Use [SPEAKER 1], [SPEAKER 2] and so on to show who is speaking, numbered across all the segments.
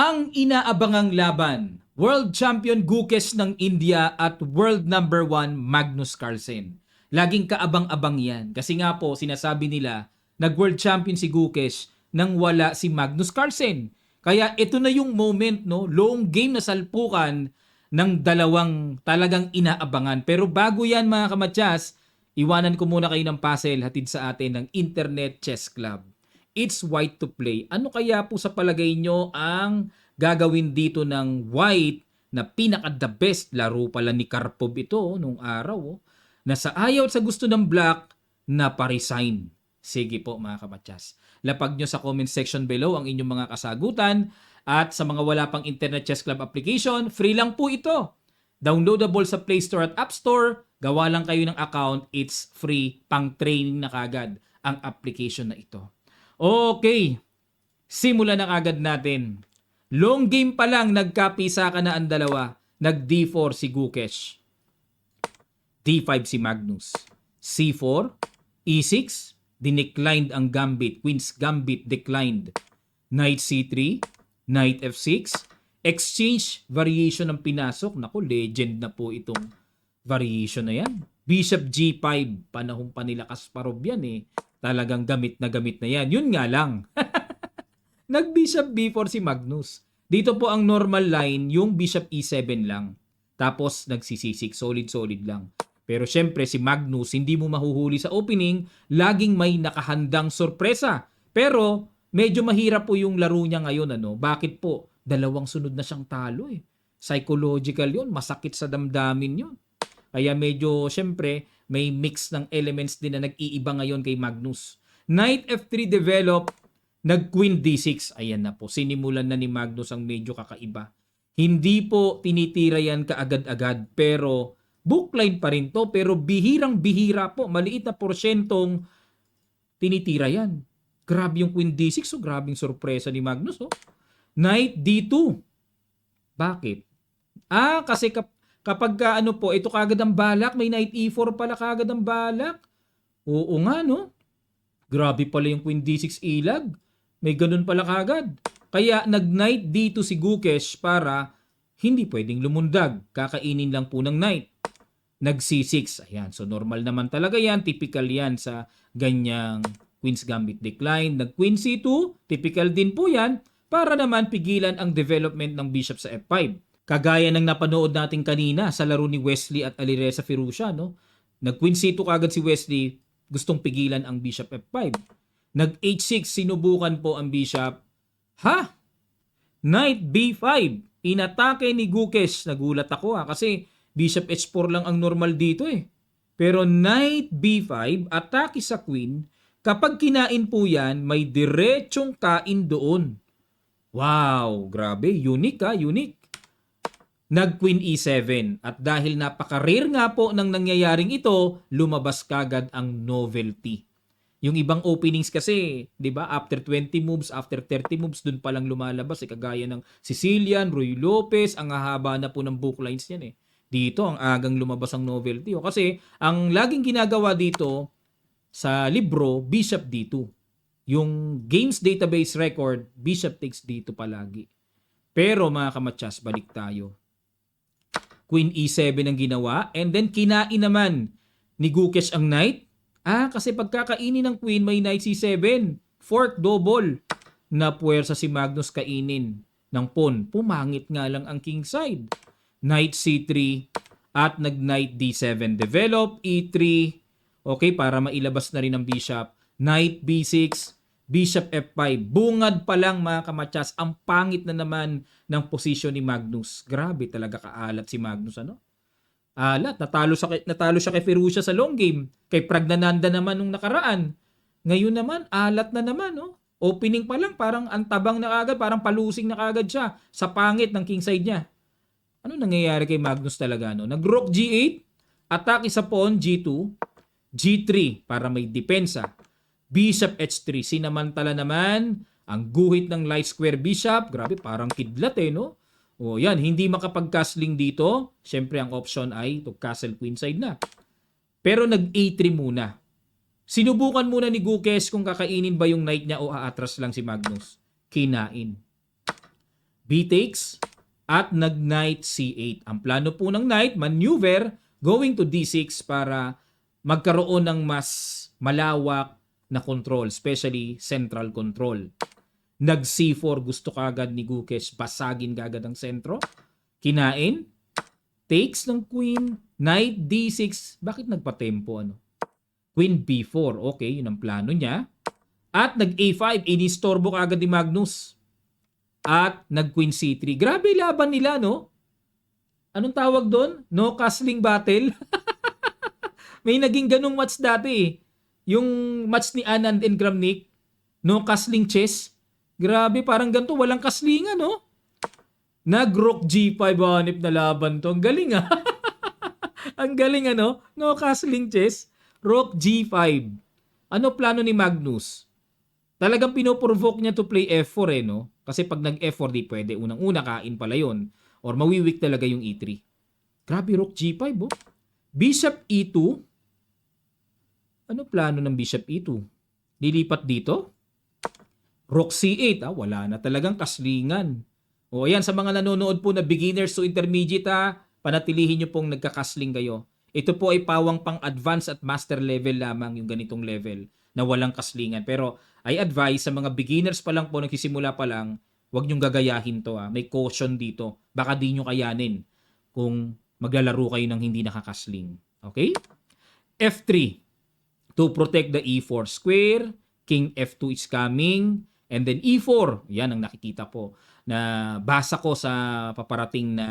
[SPEAKER 1] Ang inaabangang laban, World Champion Gukesh ng India at World Number 1 Magnus Carlsen. Laging kaabang-abang yan. Kasi nga po, sinasabi nila, nag-World Champion si Gukesh nang wala si Magnus Carlsen. Kaya ito na yung moment, no? Long game na salpukan ng dalawang talagang inaabangan. Pero bago yan mga kamatyas, iwanan ko muna kayo ng puzzle hatid sa atin ng Internet Chess Club. It's white to play. Ano kaya po sa palagay nyo ang gagawin dito ng white na pinaka-the best? Laro pala ni Karpov ito nung araw. Na sa ayaw at sa gusto ng black na pa-resign. Sige po mga kamatyas. Lapag nyo sa comment section below ang inyong mga kasagutan. At sa mga wala pang Internet Chess Club application, free lang po ito. Downloadable sa Play Store at App Store. Gawa lang kayo ng account. It's free. Pang-training na kagad ang application na ito. Okay, simulan na agad natin. Long game pa lang, nagkapisa ka na ang dalawa. Nag-D4 si Gukesh. D5 si Magnus. C4, E6, dineclined ang gambit. Queen's gambit declined. Knight C3, Knight F6. Exchange variation ng pinasok. Naku, legend na po itong variation na yan. Bishop G5, panahon pa nila Kasparov yan eh. Talagang gamit na yan. Yun nga lang. Nag-Bishop B4 si Magnus. Dito po ang normal line, yung Bishop E7 lang. Tapos nagsi-C6, solid lang. Pero syempre si Magnus, hindi mo mahuhuli sa opening, laging may nakahandang sorpresa. Pero medyo mahirap po yung laro niya ngayon. Bakit po? Dalawang sunod na siyang talo eh. Psychological yun, masakit sa damdamin yun. Kaya medyo syempre may mix ng elements din na nag-iiba ngayon kay Magnus. Knight F3 develop, nag-Queen D6. Ayan na po, sinimulan na ni Magnus ang medyo kakaiba. Hindi po tinitira yan kaagad-agad, pero bookline pa rin to, pero bihirang-bihira po, maliit na porsyentong tinitira yan. Grabe yung Queen D6, so grabing sorpresa ni Magnus. Knight D2. Bakit? Kasi kapag ito kagad ang balak, may Knight E4 pala kagad ang balak. Oo nga, no? Grabe pala yung Queen D6 ilag. May ganun pala kagad. Kaya nag-Knight D2 si Gukesh para hindi pwedeng lumundag. Kakainin lang po ng Knight. Nag-C6. Ayan, so normal naman talaga yan. Typical yan sa ganyang Queen's Gambit decline. Nag-Queen C2. Typical din po yan para naman pigilan ang development ng Bishop sa F5. Kagaya ng napanood natin kanina sa laro ni Wesley at Alireza Firouzja, no? Nag-Queen C2 kagad si Wesley, gustong pigilan ang Bishop F5. Nag-H6, sinubukan po ang Bishop. Knight B5, inatake ni Gukesh. Nagulat ako kasi Bishop H4 lang ang normal dito eh. Pero Knight B5, atake sa Queen, kapag kinain po yan, may diretsong kain doon. Wow, grabe, unique unique. Nag-Queen E7 at dahil napaka-rare nga po ng nangyayaring ito, lumabas kagad ang novelty. Yung ibang openings kasi, 'di ba, after 20 moves, after 30 moves, dun pa lang lumalabas kagaya ng Sicilian, Ruy Lopez, ang hahaba na po ng book lines niyan eh. Dito ang agang lumabas ang novelty kasi ang laging ginagawa dito sa libro, Bishop D2. Yung games database record, Bishop takes D2 palagi. Pero mga kamatyas, balik tayo. Queen E7 ang ginawa and then kinain naman ni Gukesh ang Knight. Kasi pagkakainin ng Queen may Knight C7. Fork double. Napuwersa si Magnus kainin ng pawn. Pumangit nga lang ang king side. Knight C3 at nag-Knight D7 develop. E3. Okay, para mailabas na rin ang Bishop. Knight B6. Bishop F5. Bungad pa lang mga kamatyas. Ang pangit na naman ng posisyon ni Magnus. Grabe talaga kaalat si Magnus. Alat. Natalo siya kay Firouzja sa long game. Kay Pragnananda naman nung nakaraan. Ngayon naman, alat na naman. Opening pa lang, parang antabang na kagad. Parang palusing na kagad siya sa pangit ng king side niya. Ano nangyayari kay Magnus talaga? Nag-Rook G8. Atake sa pawn G2. G3 para may depensa. Bishop H3, sinamantala naman ang guhit ng light square bishop. Grabe, parang kidlat no? Yan, hindi makapag-castling dito. Siyempre, ang option ay to castle queenside na. Pero nag-A3 muna. Sinubukan muna ni Gukesh kung kakainin ba yung knight niya o aatras lang si Magnus. Kinain. B takes at nag-knight C8. Ang plano po ng knight, maneuver going to D6 para magkaroon ng mas malawak na control, especially central control. Nag C4, gusto kagad ni Gukesh basagin kagad ang sentro. Kinain, takes ng queen, knight D6. Bakit nagpa-tempo ano? Queen B4, okay, yun ang plano niya. At nag A5, inistorbo kagad ni Magnus. At nag Queen C3. Grabe laban nila, no? Anong tawag doon? No castling battle? May naging ganung match dati eh. Yung match ni Anand and Kramnik, no castling chess. Grabe, parang ganito, walang kaslingan, no? Nag-rook G5, hanip na laban to. Ang galing ah. Ang galing ano? No castling chess. Rook G5. Ano plano ni Magnus? Talagang pinoprovoke niya to play F4 eh, no? Kasi pag nag-F4 di pwede. Unang-una kain pala yon. Or mawiwik talaga yung E3. Grabe, Rook G5 oh. Bishop E2. Ano plano ng Bishop E2? Lilipat dito? Rook C8. Wala na talagang kaslingan. O ayan, sa mga nanonood po na beginners to intermediate panatilihin nyo pong nagkakasling kayo. Ito po ay pawang pang advanced at master level lamang yung ganitong level na walang kaslingan. Pero I advise sa mga beginners pa lang po, nagsisimula pa lang, huwag nyong gagayahin to. May caution dito. Baka di nyo kayanin kung maglalaro kayo ng hindi nakakasling. Okay? F3 to protect the E4 square. King F2 is coming. And then E4. Yan ang nakikita po na basa ko sa paparating na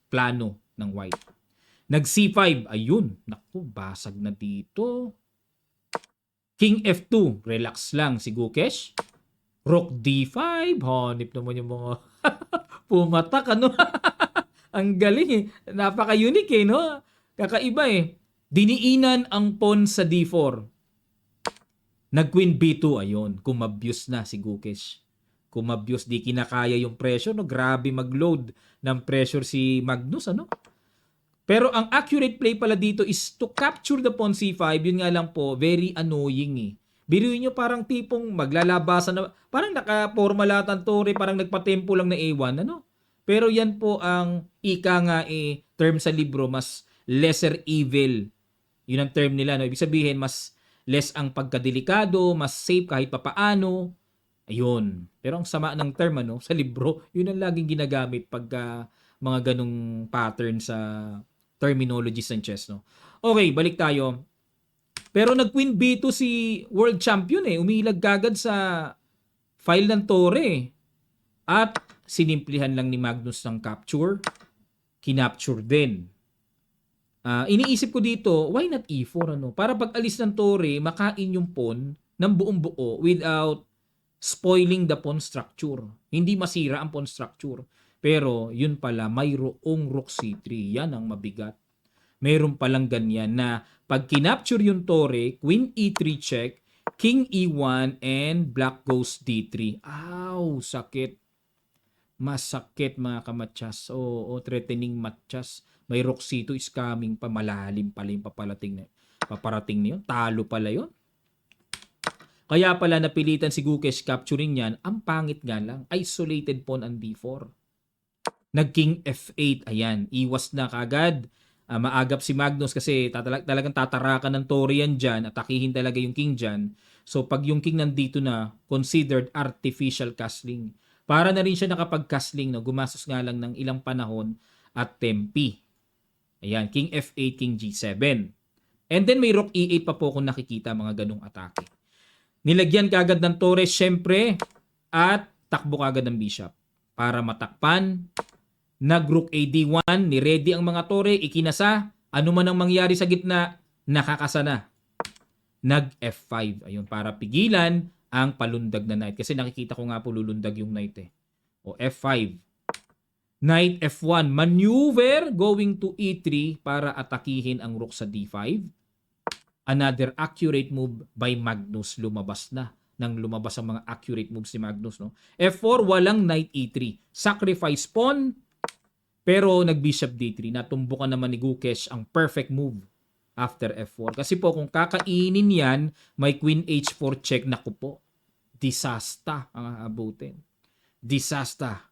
[SPEAKER 1] plano ng white. Nag C5. Ayun. Naku, basag na dito. King F2. Relax lang si Gukesh. Rook D5. Hanip naman yung mga pumatak. Ano? Ang galing eh. Napaka-unique eh, no? Kakaiba eh. Diniinan ang pawn sa D4. Nag-queen B2. Ayun. Kumabuse na si Gukesh. Kumabuse. Di kinakaya yung pressure. No? Grabe mag-load ng pressure si Magnus. Ano? Pero ang accurate play pala dito is to capture the pawn C5. Yun nga lang po, very annoying eh. Biruin nyo parang tipong maglalabasan na, parang naka-formalatan tore, parang nagpatempo lang na A1, ano? Pero yan po ang ika nga term sa libro, mas lesser evil. Yun ang term nila, no? Ibig sabihin, mas less ang pagkadelikado, mas safe kahit papaano. Ayun. Pero ang sama ng term, ano, sa libro, yun ang laging ginagamit pagka mga ganong pattern sa terminologies ng chess, no? Okay, balik tayo. Pero nag-queen B2 si world champion eh. Umilag kagad sa file ng Torre. At sinimplihan lang ni Magnus ng capture. Kinapture din. Iniisip ko dito, why not E4? Ano? Para pag alis ng Torre, makain yung pawn ng buong buo without spoiling the pawn structure. Hindi masira ang pawn structure. Pero yun pala, mayroong rook C3. Yan ang mabigat. Mayroon palang ganyan na pag kinapture yung Torre, Queen E3 check, King E1, and Black goes D3. Ow, sakit. Masakit mga kamatsas. Oo, threatening matchas. May rook C2 is coming pa. Malalim pala yung paparating na yun. Talo pala yun. Kaya pala napilitan si Gukesh capturing yan. Ang pangit nga lang. Isolated pawn ang D4. Nag-King F8. Ayan, iwas na kagad. Maagap si Magnus kasi talagang tatarakan ng Torre yan dyan. Atakihin talaga yung King dyan. So pag yung King nandito na, considered artificial castling. Para na rin siya nakapag-castling. No? Gumastos nga lang ng ilang panahon at tempi. Ayan, King F8, King G7. And then may Rook E8 pa po kung nakikita mga ganong atake. Nilagyan kagad ng Torre syempre at takbo kagad ng Bishop. Para matakpan, nag-Rook AD1, ni-ready ang mga Torre, ikinasa, ano man ang mangyari sa gitna, nakakasa na. Nag-F5, ayun, para pigilan ang palundag na knight. Kasi nakikita ko nga po lulundag yung knight eh. O F5. Knight F1, maneuver going to E3 para atakihin ang rook sa D5. Another accurate move by Magnus, lumabas na. Nang lumabas ang mga accurate moves ni Magnus, no? F4, walang knight E3. Sacrifice pawn, pero nag-bishop D3. Natumbukan naman ni Gukesh ang perfect move after F4. Kasi po kung kakainin yan, may Queen H4 check. Naku po, disaster ang aabutin. Disaster.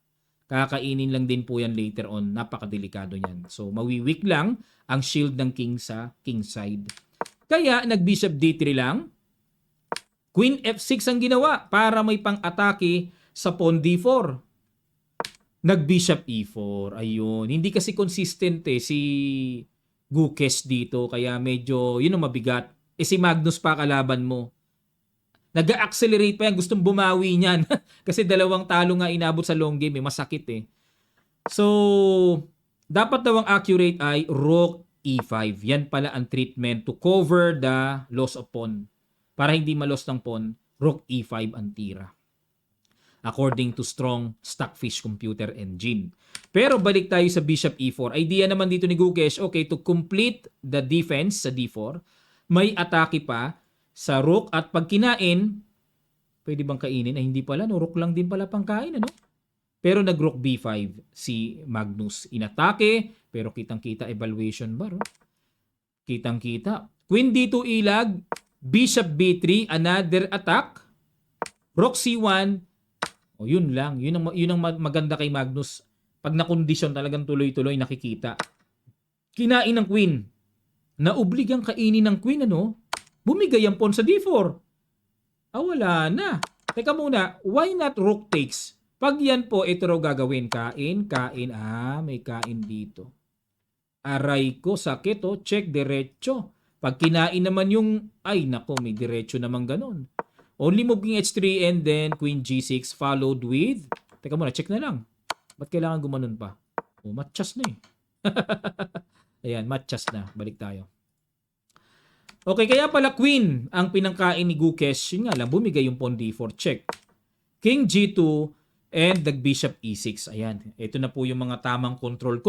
[SPEAKER 1] Kakainin lang din po yan later on. Napakadelikado yan. So, mawiwik lang ang shield ng king sa king side. Kaya, nag-bishop d3 lang. Queen f6 ang ginawa para may pang-atake sa pawn d4. Nag-bishop e4. Ayun. Hindi kasi consistent si Gukesh dito. Kaya medyo, yun ang mabigat. Si Magnus pa kalaban mo. Nag-accelerate pa yan. Gustong bumawi niyan. Kasi dalawang talo nga inabot sa long game. Masakit So, dapat daw ang accurate ay rook e5. Yan pala ang treatment to cover the loss of pawn. Para hindi ma-loss ng pawn, rook e5 ang tira. According to strong Stockfish computer engine. Pero balik tayo sa bishop e4. Idea naman dito ni Gukesh, okay, to complete the defense sa d4, may atake pa sa rook at pag kinain, pwede bang kainin? Ay hindi pala, no? Rook lang din pala pangkain, ano? Pero nag-rook b5 si Magnus. Inatake, pero kitang-kita evaluation bar. Kitang-kita. Queen d2 ilag, bishop b3, another attack, rook c1. O yun lang, yun ang maganda kay Magnus. Pag nakondisyon talagang tuloy-tuloy nakikita. Kinain ng queen. Naobligang kainin ng queen, ano? Bumigay ang pawn sa d4. Wala na. Teka muna, why not rook takes? Pag yan po, ito raw gagawin. Kain. May kain dito. Aray ko, sakit Check, diretso. Pag kinain naman yung, ay nako, may diretso naman ganun. Only move king h3 and then queen g6 followed with, teka muna, check na lang. Ba't kailangan gumanon pa? Matchas na Ayan, matchas na. Balik tayo. Okay, kaya pala queen ang pinangkain ni Gukesh. Yun nga lang, bumigay yung pawn d4. Check. King g2 and nag-bishop e6. Ayan, ito na po yung mga tamang control.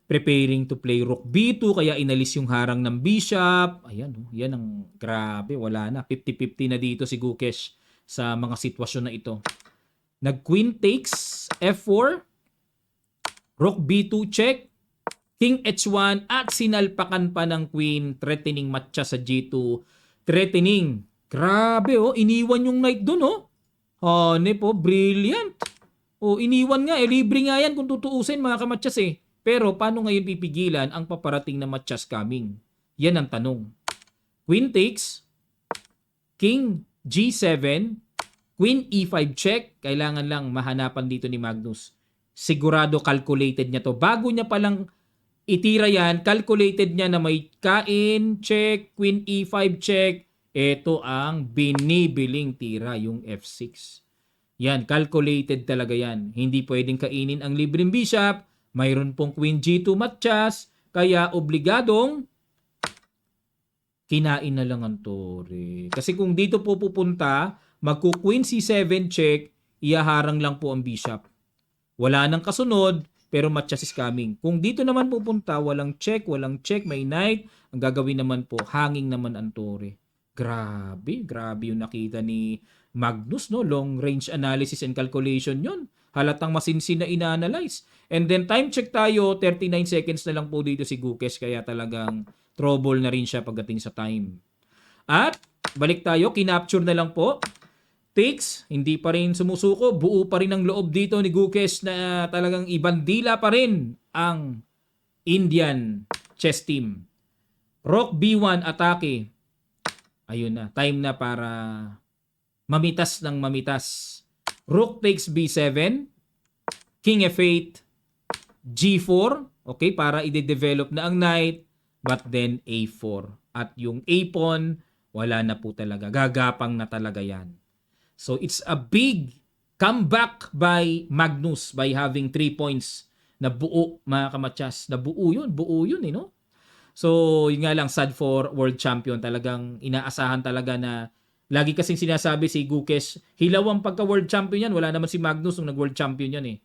[SPEAKER 1] Preparing to play rook b2. Kaya inalis yung harang ng bishop. Ayan, yan ang grabe. Wala na. 50-50 na dito si Gukesh sa mga sitwasyon na ito. Nag-queen takes f4. Rook b2 check. King h1 at sinalpakan pa ng queen, threatening matcha sa g2. Threatening. Grabe iniwan yung knight dun po, brilliant. Iniwan nga libre nga yan kung tutuusin mga kamatsas Pero paano ngayon pipigilan ang paparating na matchas coming? Yan ang tanong. Queen takes, king g7, queen e5 check. Kailangan lang mahanapan dito ni Magnus. Sigurado calculated niya to. Bago niya palang itira yan, calculated niya na may kain, check, queen e5 check. Ito ang binibiling tira, yung f6. Yan, calculated talaga yan. Hindi pwedeng kainin ang libreng bishop. Mayroon pong queen g2 matchas. Kaya obligadong kinain na lang ang tore. Kasi kung dito po pupunta, magku-queen c7 check, iyaharang lang po ang bishop. Wala nang kasunod, pero matchas is coming. Kung dito naman pupunta, walang check, may knight. Ang gagawin naman po, hanging naman ang tore. Grabe yung nakita ni Magnus, long range analysis and calculation yun. Halatang masinsin na ina-analyze. And then time check tayo, 39 seconds na lang po dito si Gukesh, kaya talagang trouble na rin siya pagdating sa time. At balik tayo, kinapture na lang po. Takes, hindi pa rin sumusuko. Buo pa rin ang loob dito ni Gukesh na talagang ibandila pa rin ang Indian chess team. Rook B1 atake. Ayun na, time na para mamitas ng mamitas. Rook takes B7. King F8. G4. Okay, para i-develop na ang knight. But then A4. At yung A-pawn, wala na po talaga. Gagapang na talaga yan. So it's a big comeback by Magnus by having 3 points na buo, mga kamatsas. Na buo yun no? So yun nga lang, sad for world champion. Talagang inaasahan talaga na lagi kasing sinasabi si Gukesh, hilaw ang pagka-world champion yan. Wala naman si Magnus nung nag-world champion yan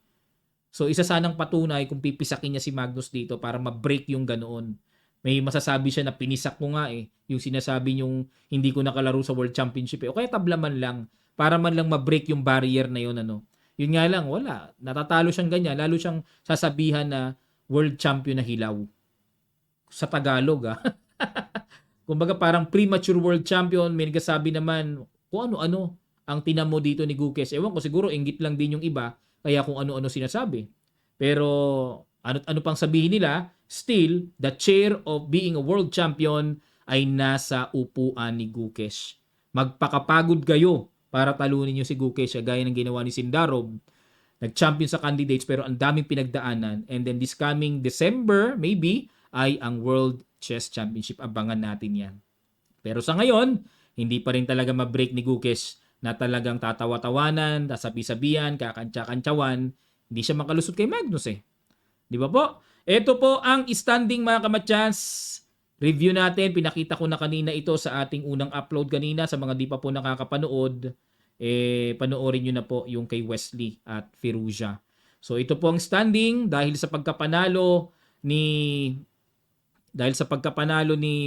[SPEAKER 1] So isa sanang patunay kung pipisakin niya si Magnus dito para ma-break yung ganoon. May masasabi siya na pinisak ko nga yung sinasabi yung hindi ko nakalaro sa world championship O kaya tablaman lang. Para man lang ma-break yung barrier na yun, Yun nga lang, wala. Natatalo siyang ganyan. Lalo siyang sasabihan na world champion na hilaw. Sa Tagalog, Kumbaga parang premature world champion. May nagsasabi naman kung ano-ano ang tinamo dito ni Gukesh. Ewan ko, siguro inggit lang din yung iba. kaya kung ano-ano sinasabi. Pero ano pang sabihin nila, still, the chair of being a world champion ay nasa upuan ni Gukesh. Magpakapagod kayo para talunin nyo si Gukesh, gaya ng ginawa ni Sindarov. Nag-champion sa candidates pero ang daming pinagdaanan. And then this coming December, maybe, ay ang World Chess Championship. Abangan natin yan. Pero sa ngayon, hindi pa rin talaga ma-break ni Gukesh na talagang tatawa-tawanan, sasabi-sabihan, kakantsa-kantsawan. Hindi siya makalusot kay Magnus eh. Di ba po? Ito po ang standing mga kamatyas. Review natin. Pinakita ko na kanina ito sa ating unang upload kanina. Sa mga di pa po nakakapanood, panoorin nyo na po yung kay Wesley at Firouzja. So ito po ang standing dahil sa pagkapanalo ni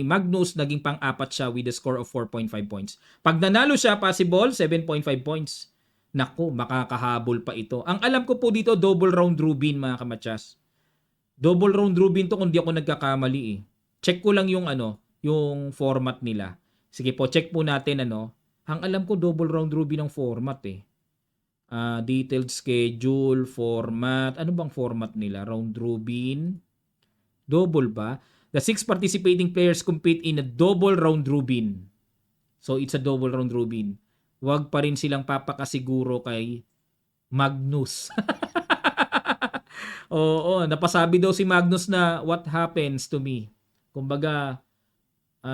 [SPEAKER 1] Magnus, naging pang-apat siya with a score of 4.5 points. Pag nanalo siya, possible, 7.5 points. Naku, makakahabol pa ito. Ang alam ko po dito, double round robin mga kamatyas. Double round robin to kung di ako nagkakamali eh. Check ko lang yung yung format nila. Sige po, check po natin Ang alam ko double round robin ang format eh. Detailed schedule, format. Ano bang format nila? Round robin. Double ba? The 6 participating players compete in a double round robin. So it's a double round robin. Huwag pa rin silang papakasiguro kay Magnus. Oo, napasabi daw si Magnus na what happens to me. Kumbaga,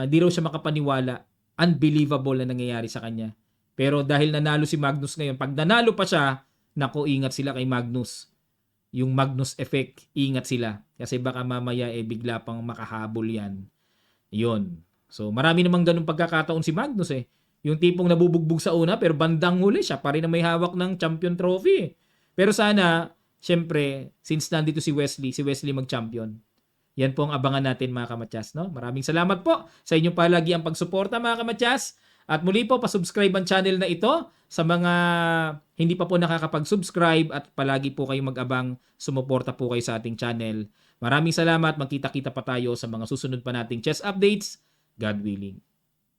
[SPEAKER 1] di raw siya makapaniwala. Unbelievable na nangyayari sa kanya. Pero dahil nanalo si Magnus ngayon, pag nanalo pa siya, nako, ingat sila kay Magnus. Yung Magnus effect, ingat sila. Kasi baka mamaya bigla pang makahabol yan. Yun. So marami namang ganun pagkakataon si Magnus eh. Yung tipong nabubugbog sa una pero bandang huli siya pa rin na may hawak ng champion trophy. Pero sana, syempre, since nandito si Wesley mag-champion. Yan po ang abangan natin mga kamatyas. No? Maraming salamat po sa inyong palagi ang pagsuporta mga kamatyas. At muli po, pasubscribe ang channel na ito sa mga hindi pa po nakakapag-subscribe at palagi po kayong mag-abang sumuporta po kayo sa ating channel. Maraming salamat. Magkita-kita pa tayo sa mga susunod pa nating chess updates. God willing.